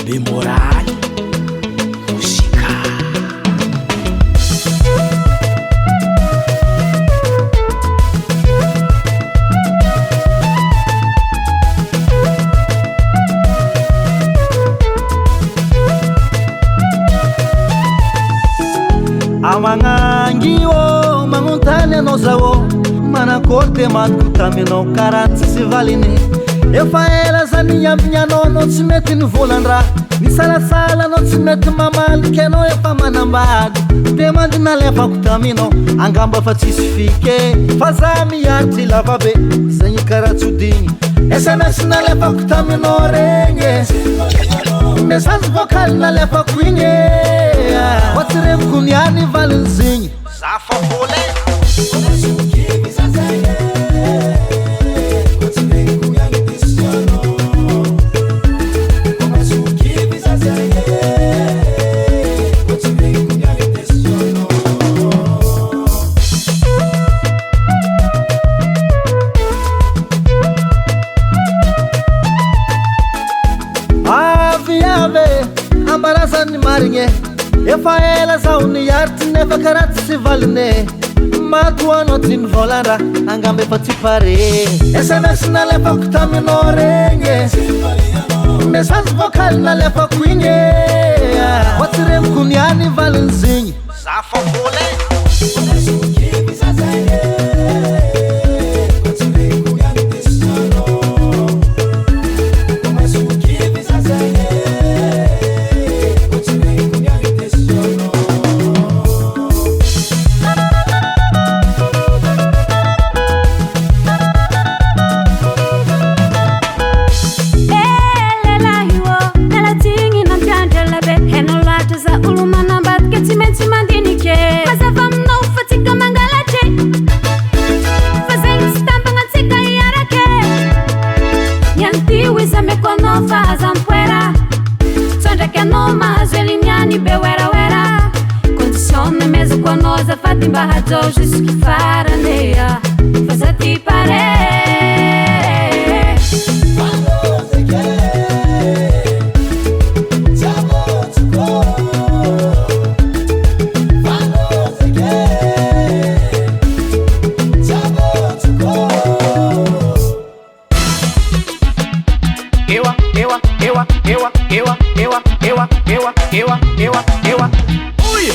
Bemoral musica. Amanangio mangontany anao zao manakory de manoko taminao karaha tsy sy valiny efa ela zany ambiny anao tsy mety nivolan-draha nisalasala anao tsy mety mamaliky anao efa manambady de mandy nalefako taminao angamba fa tsisy fike fa za miaritsy lavabe zagny karaha tsy hodigny SMS nalefako taminao regny message vocal nalefako igny fa tsy reviko niany valiny zegny za fa vola ambarazany marigny efa ela zaho niaritry nefa karaha tsy sy valiny mato anao ty nivolan-draha angamba efa tsy pare SMS nalefako taminao regny message vocal nalefako igny fa tsy reviko niany valiny zegny za fa vola Bahadzou juste que faraneia faça ti pare ewa ui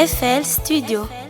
FL Studio.